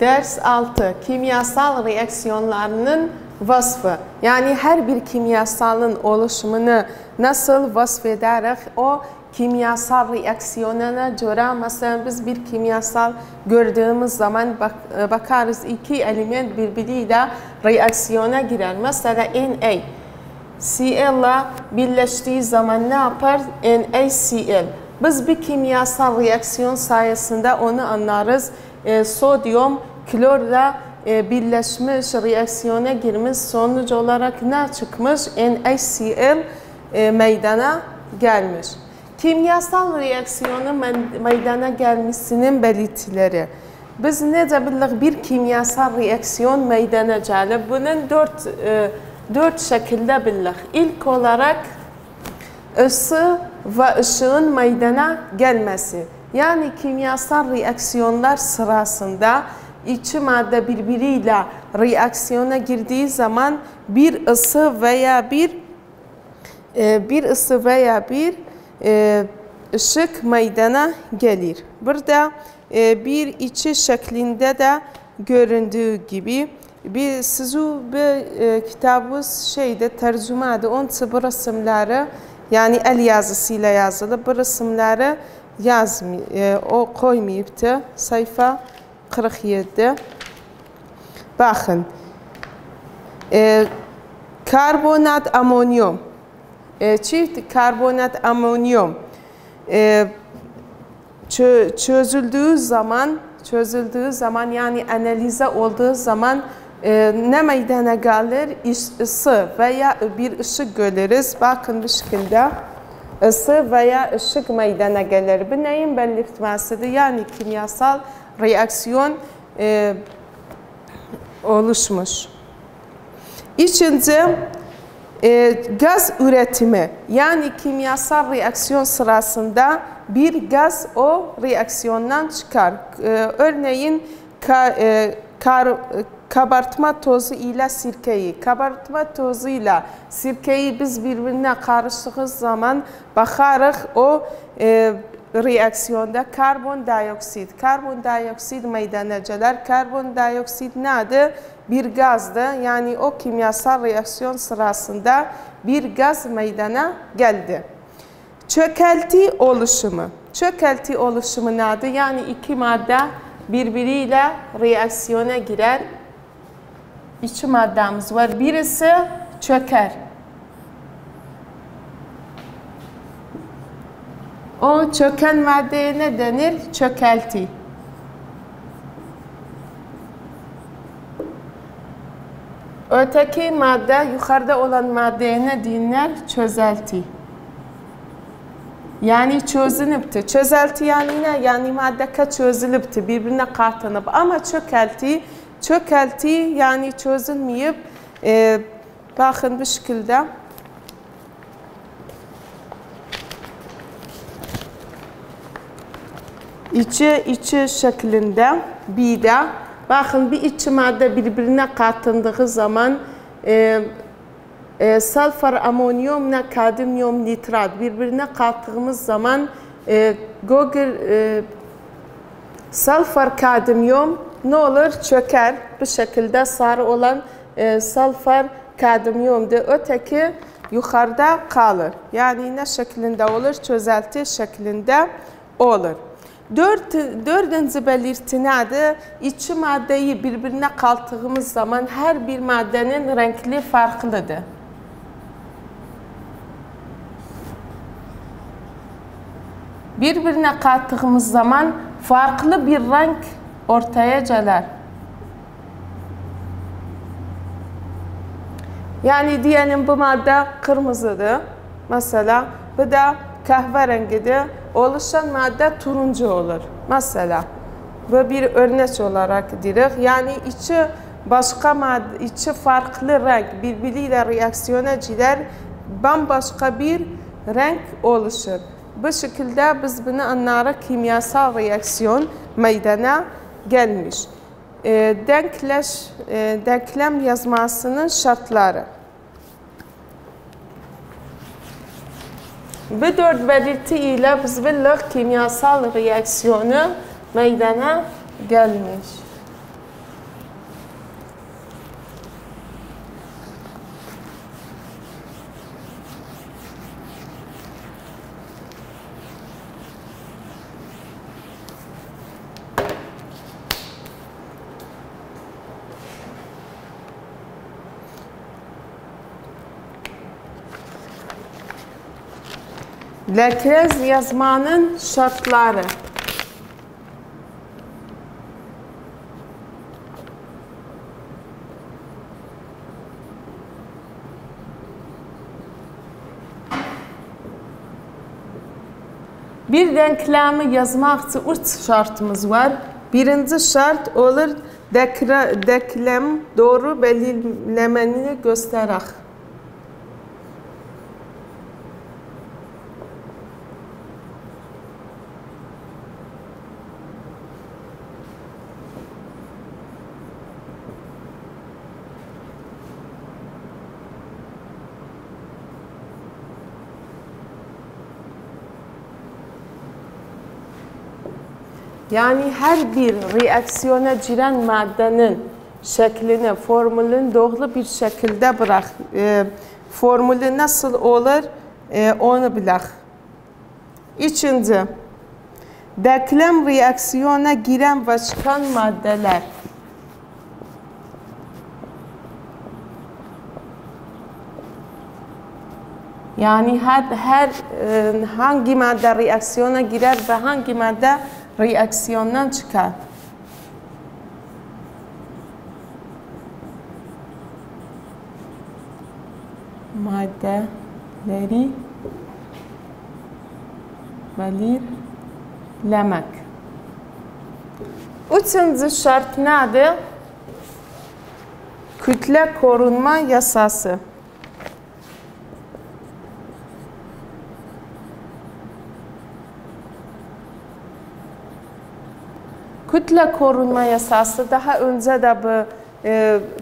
Ders 6. Kimyasal reaksiyonlarının vasfı. Yani her bir kimyasalın oluşumunu nasıl vasfederek o kimyasal reaksiyonuna göre, mesela biz bir kimyasal gördüğümüz zaman bakarız iki element birbiriyle reaksiyona girer. Mesela Na Cl ile birleştiği zaman ne yapar? NaCl. Biz bir kimyasal reaksiyon sayesinde onu anlarız. Sodyum klorla birleşmiş, reaksiyona girmiş, sonuç olarak ne çıkmış? NaCl meydana gelmiş. Kimyasal reaksiyonu meydana gelmesinin belirtileri. Biz ne demek bir kimyasal reaksiyon meydana gelir? Bunun dört şekilde bilir. İlk olarak ısı ve ışığın meydana gelmesi. Yani kimyasal reaksiyonlar sırasında iki madde birbiriyle reaksiyona girdiği zaman bir ısı veya bir ışık meydana gelir. Burada bir içi şeklinde de göründüğü gibi bir kitabımız tercüme adı. Onun için bu resimleri, yani el yazısıyla yazılı bu resimleri o koymayıptı. Sayfa 47. Bakın. Karbonat amonyum. Çift karbonat amonyum çözüldüğü zaman yani analize olduğu zaman ne meydana gelir? Isı veya bir ışık görürüz. Bakın bu şekilde ısı veya ışık meydana gelir. Bu neyin belirtmesidir? Yani kimyasal reaksiyon oluşmuş. İkinci, gaz üretimi. Yani kimyasal reaksiyon sırasında bir gaz o reaksiyondan çıkar. Örneğin kabartma tozu ile sirkeyi. Kabartma tozu ile sirkeyi biz birbirine karıştığımız zaman bakarız o reaksiyonda karbondioksit. Karbondioksit meydana gelir. Karbondioksit nedir? Bir gazdır. Yani o kimyasal reaksiyon sırasında bir gaz meydana geldi. Çökelti oluşumu. Çökelti oluşumu nedir? Yani iki madde birbiriyle reaksiyona girer. İki maddemiz var. Birisi çöker. O çöken maddeye ne denir? Çökelti. Öteki madde, yukarıda olan maddeye ne denir? Çözelti. Yani çözülüptü. Çözelti yani ne? Yani madde çözülüptü, birbirine katlanıp. Ama çökelti yani çözülmeyip, bakın bu şekilde. İçi şeklinde bir de bakın bir içi madde birbirine katlandığı zaman sulfur amonyumla kadmiyum nitrat birbirine kattığımız zaman sulfur kadmiyum ne olur? Çöker. Bu şekilde sarı olan sulfur kadmiyumdur. Öteki yukarıda kalır. Yani ne şeklinde olur? Çözelti şeklinde olur. Dördüncü belirti nedir? İki maddeyi birbirine kattığımız zaman her bir maddenin renkli farklıdır. Birbirine kattığımız zaman farklı bir renk ortaya gelir. Yani diyelim bu madde kırmızıdır. Mesela bu da kahverengidir. Oluşan madde turuncu olur. Mesela bu bir örnek olarak diyoruz. Yani içi farklı renk birbiriyle reaksiyona gider, bambaşka bir renk oluşur. Bu şekilde biz bunu anlarız, kimyasal reaksiyon meydana gelmiş. Denklem yazmasının şartları. Bu dört belirti ile biz biliriz kimyasal reaksiyonu meydana gelmiş. Lekrez yazmanın şartları. Bir denklemi yazmak için 3 şartımız var. Birinci şart olur denklem doğru belirlemeni göstererek. Yani her bir reaksiyona giren maddenin şeklini, formülünü doğru bir şekilde bırak. Formülü nasıl olur onu bilək. İkinci, denklem reaksiyona giren ve çıkan maddeler. Yani hangi madde reaksiyona girer ve hangi madde reaksiyondan çıkar. Maddeleri belirlemek. Üçüncü şart nedir? Kütle korunma yasası. Kütle korunma yasası, daha önce de bu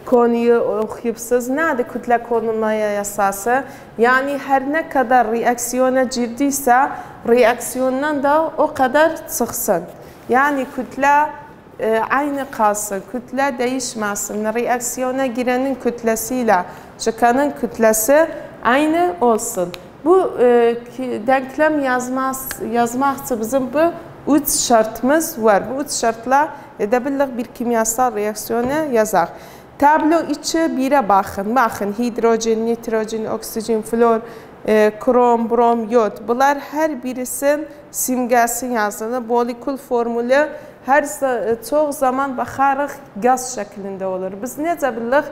konuyu okuyupsuz. Nedir kütle korunma yasası? Yani her ne kadar reaksiyona girdiyse reaksiyondan da o kadar çıksın. Yani kütle aynı kalsın, kütle değişmesin. Reaksiyona girenin kütlesiyle çıkanın kütlesi aynı olsun. Bu denklem yazmak için bizim bu 3 şartımız var. Bu 3 şartla edebildik bir kimyasal reaksiyonu yazar. Tablo içi 1'e bakın. Bakın hidrojen, nitrojen, oksijen, flor, krom, brom, yod. Bunlar her birisinin simgesi yazılır. Molekül formülü çok zaman bakarıq gaz şeklinde olur. Biz necə bildik?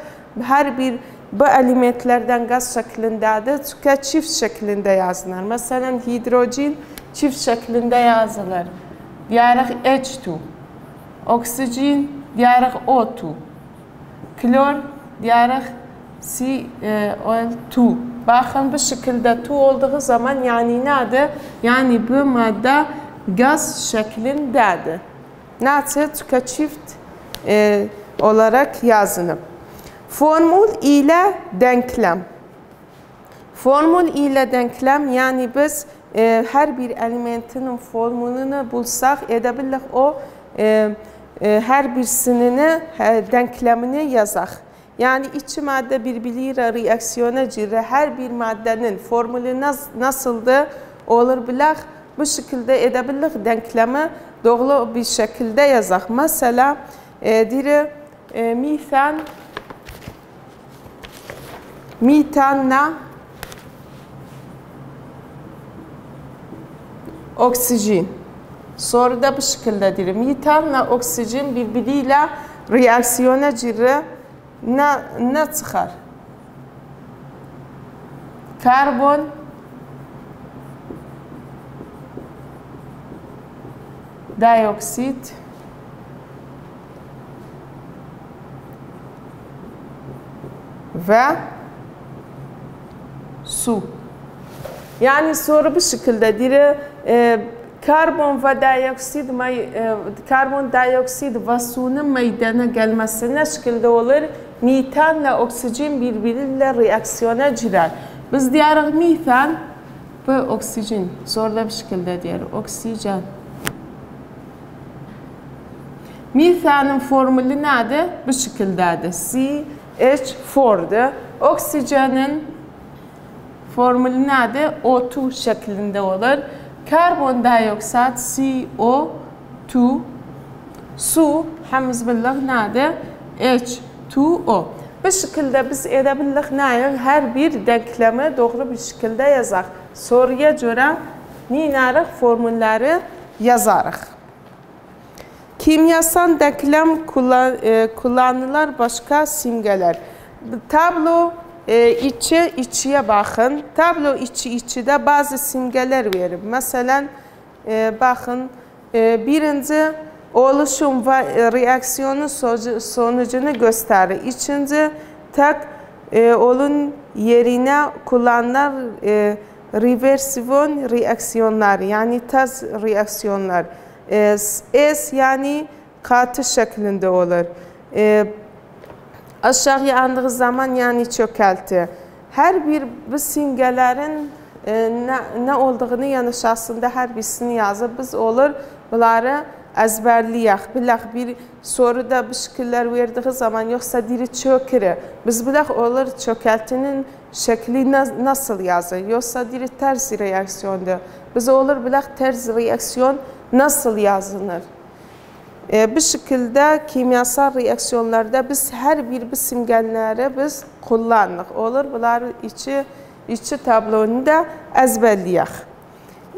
Her bir bu elementlerden gaz şeklindedir. Çünkü çift şeklinde yazılır. Mesela hidrojen çift şeklinde yazılır. Diyarıq H2. Oksijen diyarıq O2. Klor diyarıq CO2. Bakın bu şekilde 2 olduğu zaman yani nedir? Yani bu madde gaz şeklindedir. Nasıl? Çünkü çift olarak yazılır. Formül ile denklem. Formül ile denklem yani biz her bir elementinin formülünü bulsak edebildik o her birisinin denklemini yazaq. Yani iki madde birbiriyle reaksiyona girer. Her bir maddenin formülü nasıldır olur bilək. Bu şekilde edebildik denklemi doğru bir şekilde yazaq. Mesela metanla oksijen. Soruda bu şekildedir. Metanla oksijen birbiriyle reaksiyona girer. Ne çıkar? Karbon dioksit ve su. Yani soru bu şekildedir. Karbon dioksit ve suyun meydana gelmesi ne şekilde olur? Metanla oksijen birbiriyle reaksiyona girer. Biz diyarıq metan ve oksijen. Soruda bu şekilde diyor. Oksijen. Metanın formülü nedir? Bu şekildedir. CH4'dur. Oksijenin formülü nedir? O2 şeklinde olur. Karbon dioksit CO2. Su hemiz bildik nedir? H2O. Bu şekilde biz edebildik nedir? Her bir denklemi doğru bir şekilde yazaq. Soruya göre neyinarıq? Formülləri yazarıq. Kimyasal denklem kullanılan başka simgeler. Tablo içiye bakın. Tablo içide bazı simgeler verir. Mesela bakın birinci oluşum ve reaksiyonun sonucunu gösterir. İkinci tek olun yerine kullanılan reversiyon reaksiyonlar yani ters reaksiyonlar. S yani katı şeklinde olur. Aşağıya andığı zaman yani çökelti. Her bir bu simgelerin ne olduğunu yani şahsında her birisini yazıp biz olur bunları ezberleyək. Bilək bir soruda bu şekiller verdiği zaman yoksa diri çökürü. Biz bilək olur çökeltinin şekli nasıl yazır. Yoksa diri ters reaksiyondur. Biz olur bilək ters reaksiyon nasıl yazılır? Bu şekilde kimyasal reaksiyonlarda biz her bir bu simgeleri biz kullanırıq. Olur bunları içi tablonu da ezberleyək.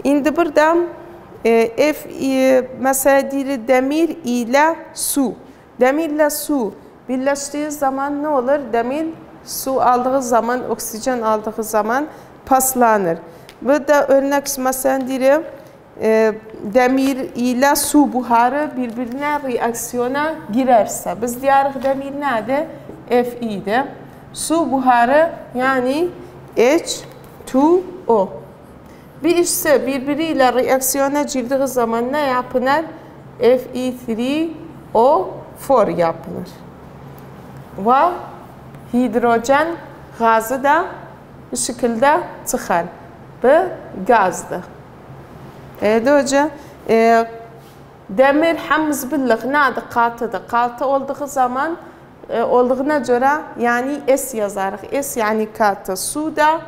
İndi burada mesela demir ile su. Demir ile su birleştiği zaman ne olur? Demir su aldığı zaman, oksijen aldığı zaman paslanır. Bu da örnek mesela diyelim demir ile su buharı birbirine reaksiyona girerse. Biz diyarıq demir nedir? Fe'dir. Su buharı yani H2O. Bir işse birbiriyle reaksiyona girdiği zaman ne yapılır? Fe3O4 yapılır. Ve hidrojen gazı da bu şekilde çıkar. Bu gazdır. Hoca, demir hamız billik nedir? Katıdır. Katı olduğu zaman olduğuna göre yani S yazarıq. S yani katı. Su da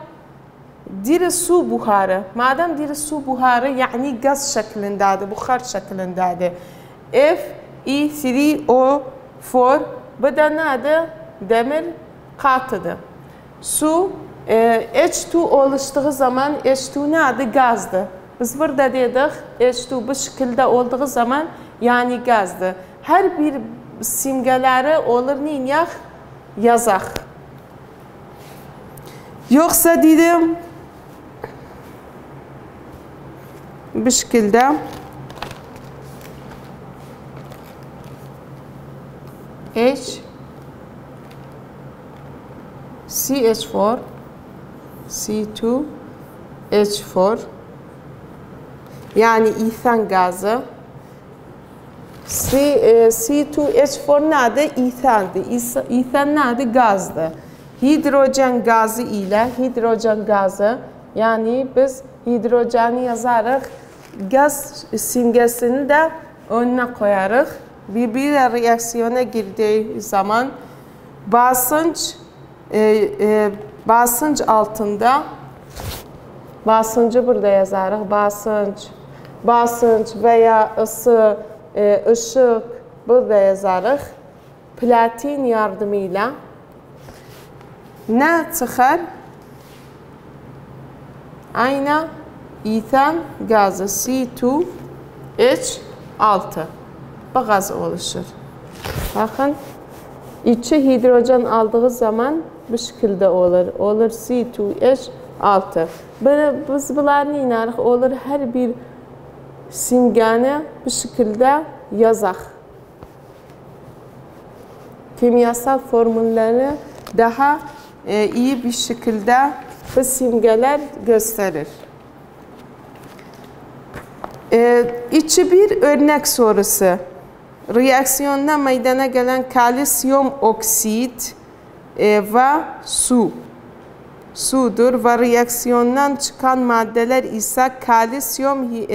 diri su buharı. Madem diri su buharı yani gaz şeklindedir, buhar şeklindedir. Fe3O4 bu da nedir? Demir katıdır. Su H2 oluştuğu zaman H2 nedir? Gazdır. Biz burada dedik H2 bu şekilde olduğu zaman yani gazdır. Her bir simgeleri olur neyiniyək? Yazaq. Yoksa dedim bu şekilde CH4 C2H4 yani ethan gazı C2H4 nedir? Ethandır. Ethan nedir? Gazdır. Hidrojen gazı ile hidrojen gazı yani biz hidrojeni yazarıq. Gaz simgesini de önüne koyarıq. Birbiriyle reaksiyona girdiği zaman basınç altında basıncı burada yazarıq. Basınç veya ısı, ışık burada yazarıq. Platin yardımıyla ne çıxar? Aynı ethan gazı C2H6 bu gaz oluşur. Bakın içi hidrojen aldığı zaman bu şekilde olur. Olur C2H6. Biz bunları inanırıq. Olur her bir simgəni bu şekilde yazaq. Kimyasal formülleri daha iyi bir şekilde bu simgeler gösterir. İçi bir örnek sorusu. Reaksiyonda meydana gelen kalsiyum oksit ve sudur ve reaksiyondan çıkan maddeler ise kalsiyum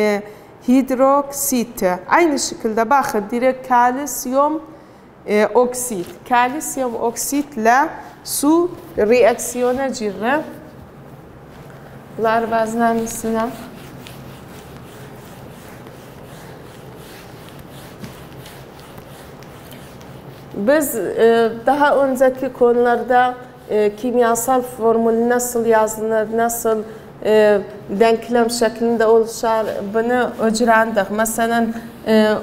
hidroksit. Aynı şekilde bakın direkt kalsiyum oksit. Kalsiyum oksitle su reaksiyona girer. Bunlar bazılarını biz daha önceki konularda kimyasal formül nasıl yazılır, nasıl denklem şeklinde oluşar. Bunu öğrendik. Mesela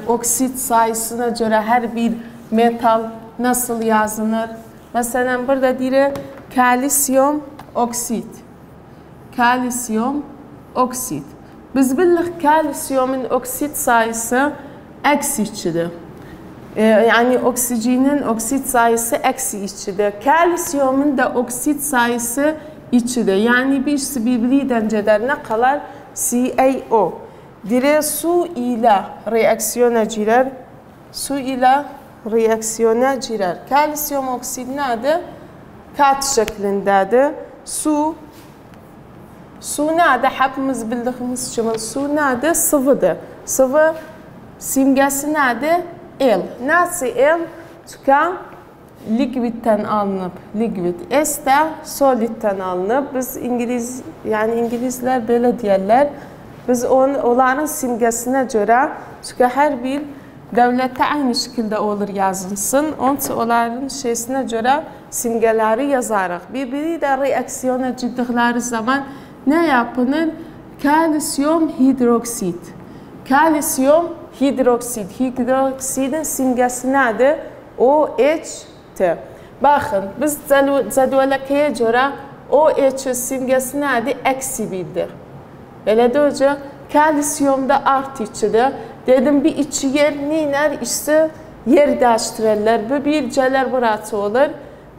oksit sayısına göre her bir metal nasıl yazılır? Mesela burada diyor kalsiyum oksit. Kalsiyum oksit. Biz bildik kalsiyumun oksit sayısı eksi 2'dir. Yani oksijenin oksit sayısı eksi 2'dir. Kalsiyumun da oksit sayısı 2'dir. Yani birisi birbirinden cederine kalar CaO. Dire su ile reaksiyona girer. Su ile reaksiyona girer. Kalsiyum oksit nedir? Kat şeklindedir. Su nedir? Hepimiz bildiğimiz gibi su nedir? Sıvıdır. Sıvı simgesi nedir? El. Nasıl el? Çünkü liquid'ten alınıp, liquid. S de solid'ten alınıp, biz İngilizler böyle diyorlar. Biz onların simgesine göre, çünkü her bir devlette aynı şekilde olur yazılsın. Onların şeysine göre simgeleri yazarız. Birbiriyle reaksiyona girdikleri zaman ne yapılır? Kalsiyum hidroksit. Kalsiyum hidroksit. Hidroksidin simgesi nedir? OH. Bakın biz cədvələkəyə görə OH simgesi nedir? Eksi 1'dir. Öyle de hoca kalsiyumda artı 2'dir. Dedim bir içi yer neyler işte yer değiştirirler. Bu bir celer burası olur.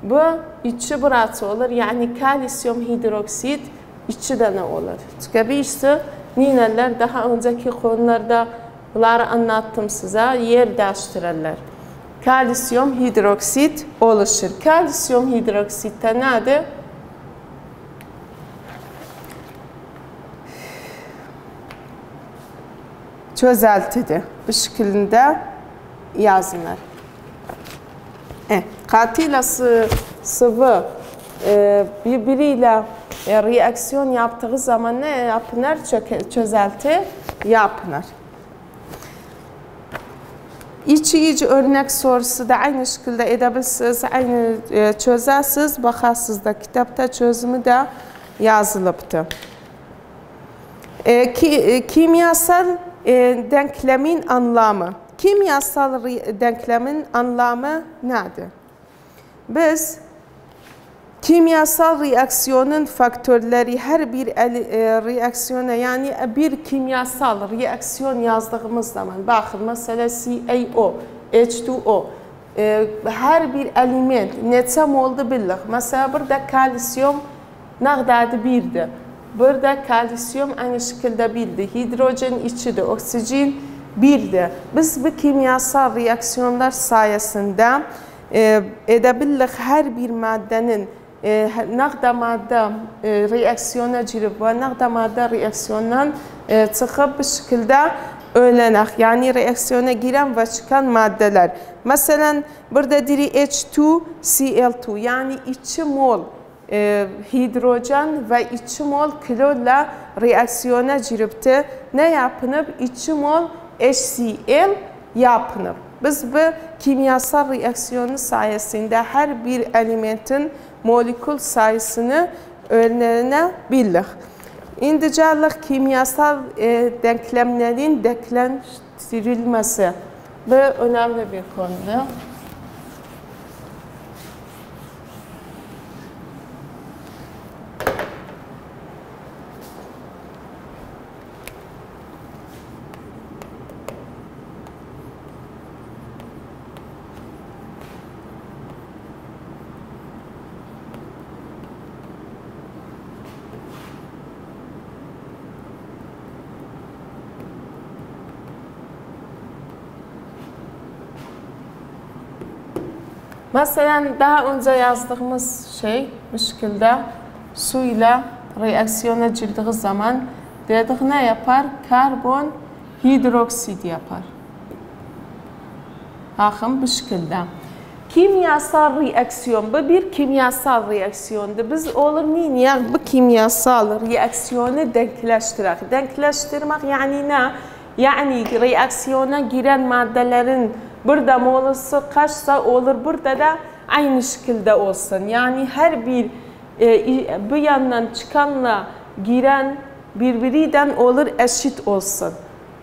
Bu içi burası olur. Yani kalsiyum hidroksit içi de ne olur? Çünkü bir işte neyler daha önceki konularda bunları anlattım size. Yer değiştirirler. Kalsiyum hidroksit oluşur. Kalsiyum hidroksitte nedir? Çözeltidir. Bu şekilde yazılır. Katıyla sıvı birbiriyle reaksiyon yaptığı zaman ne yapılır? Çözelti yapılır. İki örnek sorusu da aynı şekilde edebilirsiniz, aynı çözersiniz, bakarsınız da kitapta çözümü de yazılıptı. Kimyasal denklemin anlamı. Kimyasal denklemin anlamı nedir? Biz kimyasal reaksiyonun faktörleri her bir reaksiyona yani bir kimyasal reaksiyon yazdığımız zaman bakın mesela CaO, H2O her bir element neçə moldu bildik. Mesela burada kalsiyum ne kadardı? 1'dir. Burada kalsiyum aynı şekilde 1'dir. Hidrojen 2'dir. Oksijen 1'dir. Biz bu kimyasal reaksiyonlar sayesinde edebildik her bir maddenin ne kadar madde reaksiyona girip ve ne kadar madde reaksiyondan çıkıp bir şekilde öğrenek. Yani reaksiyona giren ve çıkan maddeler. Mesela burada diri H2Cl2 yani 2 mol hidrojen ve 2 mol kiloyla reaksiyona giripti. Ne yapınıp? 2 mol HCl yapınıp. Biz bu kimyasal reaksiyonu sayesinde her bir elementin molekül sayısını öğrenebildik. İndicalik kimyasal denklemlerin denkleştirilmesi. Bu önemli bir konu. Mesela daha önce yazdığımız şey bu şekilde suyla reaksiyona girdiği zaman dedik ne yapar? Karbon hidroksit yapar. Bakın bu şekilde. Kimyasal reaksiyon, bu bir kimyasal reaksiyondur. Biz olur niye bu kimyasal reaksiyonu denkleştirmek? Denkleştirmek yani ne? Yani reaksiyona giren maddelerin burada molası kaçsa olur, burada da aynı şekilde olsun. Yani her bir bu yandan çıkanla giren birbiriyle olur eşit olsun.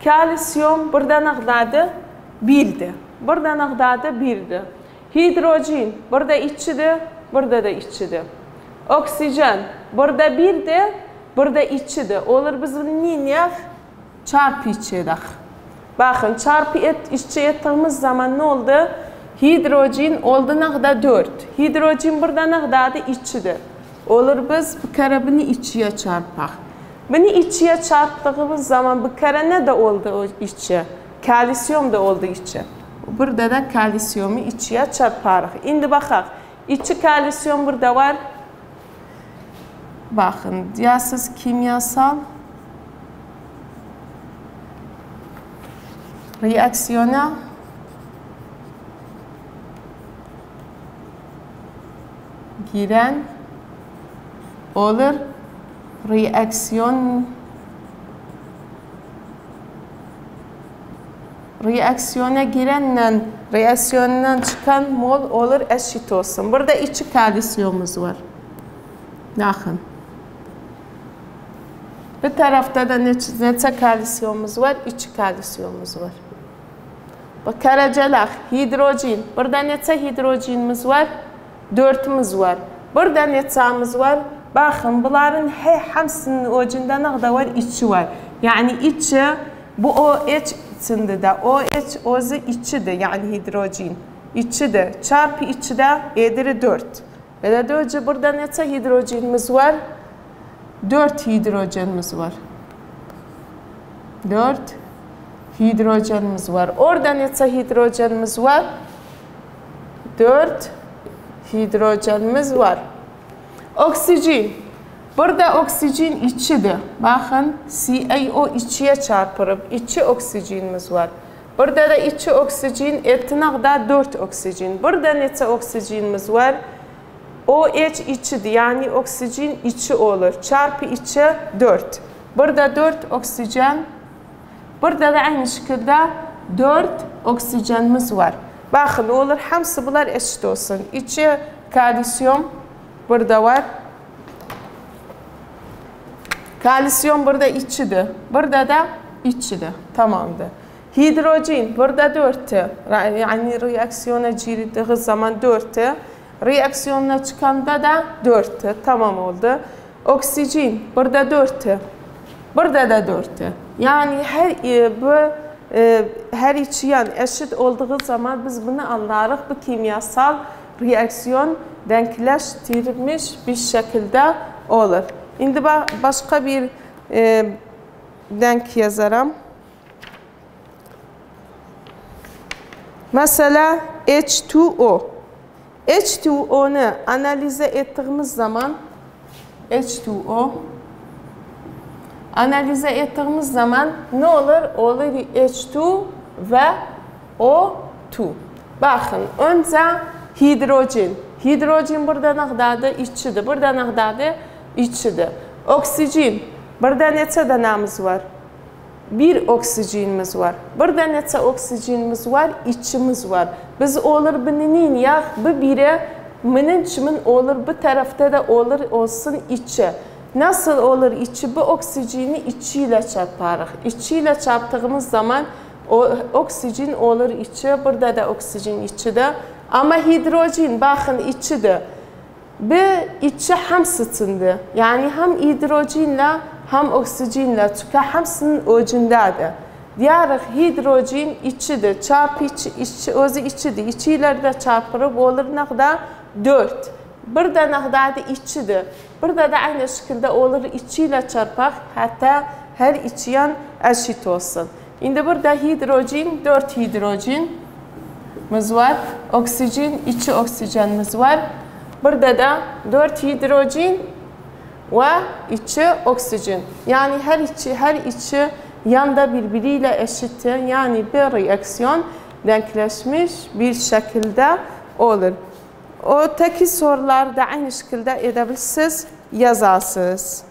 Kalsiyum burada ne kadardı? 1'di. Burada ne kadardı? 1'di. Hidrojen burada 2'di, burada da 2'di. Oksijen burada 1'di, burada 2'di. Olur biz bunu niye çarpı 2 edək. Bakın çarpı ettiğimiz zaman ne oldu? Hidrojen oldu ne kadar 4. Hidrojen burada ne kadardı? 2'di. Olur biz bu kere bunu 2'ye çarpaq. Bunu 2'ye çarptığımız zaman bu kere ne de oldu o 2? Kalsiyum da oldu 2. Burada da kalsiyumu 2'ye çarparıq. İndi baxaq. 2 kalsiyum burada var. Bakın, deyəsiz kimyasal reaksiyona giren olur. Reaksiyona girenle reaksiyondan çıkan mol olur eşit olsun. Burada 2 kalsiyumumuz var. Bakın. Bir tarafta da neçə kalsiyumumuz var? 2 kalsiyumumuz var. Bakaracaq. Hidrojen. Burada neçə hidrojenimiz var? 4'ümüz var. Burada neçəmiz var? Bakın bunların hamısının ucunda ne kadar var? 2 var. Yani 2 bu OH içinde de OH ozu 2'dir. Yani hidrojen 2'dir. Çarpı 2'de edir 4. Ve de önce burada neçə hidrojenimiz var? 4 hidrojenimiz var. 4 hidrojenimiz var. Orada neçə hidrojenimiz var? 4 hidrojenimiz var. Oksijen. Burada oksijen 2'dir. Bakın CaO 2'ye çarpırıb 2 oksijenimiz var. Burada da 2 oksijen ettiğine kadar 4 oksijen. Burada neçə oksijenimiz var? OH 2'dir. Yani oksijen 2 olur. Çarpı 2 4. Burada 4 oksijen. Burada da aynı şekilde 4 oksijenimiz var. Bakın olur hamısı bunlar eşit olsun. 2 kalsiyum burada var. Kalsiyum burada 2'dir. Burada da 2'dir. Tamamdır. Hidrojen burada 4'tür. Yani reaksiyona girdiği zaman 4'tür. Reaksiyona çıkanda da 4'tür. Tamam oldu. Oksijen burada 4'tür. Burada da 4'tür. Yani her iki yan eşit olduğu zaman biz bunu anlarıq. Bu kimyasal reaksiyon denkleştirilmiş bir şekilde olur. İndi başka bir denk yazaram. Mesela H2O. H2O'nu analize ettiğimiz zaman H2O analize ettiğimiz zaman ne olur? Olur H2 ve O2. Bakın önce hidrojen. Hidrojen burada ne kadardır? 2'dir. Burada ne kadardır? 2'dir. Oksijen. Burada neçə dənəmiz var? 1 oksijenimiz var. Burada neçə oksijenimiz var? 2'miz var. Biz olur bunu neyək? Bu biri bunun kimin olur? Bu tarafta da olur olsun 2. Nasıl olur 2? Bu oksijeni 2 ile çarparıq. 2 ile çarptığımız zaman oksijen olur 2. Burada da oksijen 2'dir. Ama hidrojen bakın 2'dir. Bu 2 hamısındır. Yani hem hidrojenle hem oksijenle çünkü hamısının ucundadır. Deyərək hidrojen 2'dir. Çarpı 2 özü 2'dir. 2 ile de çarpırıb olur ne kadar? 4. Burada ne kadardır? 2'dir. Burada da aynı şekilde olur 2 ile çarpaq. Hatta her iki yan eşit olsun. İndi burada hidrojen 4 hidrojenimiz var. Oksijen 2 oksijenimiz var. Burada da 4 hidrojen ve 2 oksijen. Yani her iki yanda birbiriyle eşittir. Yani bir reaksiyon denkleşmiş bir şekilde olur. O teki sorularda aynı şekilde edebilirsiniz, yazarsınız.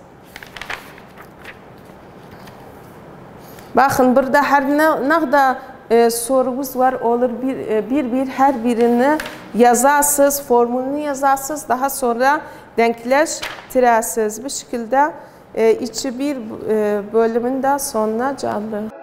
Bakın burada ne kadar sorumuz var olur bir her birini yazarsınız, formülünü yazarsınız, daha sonra denkleştirirsiniz. Bu şekilde içi bir bölümün de sonuna geldik.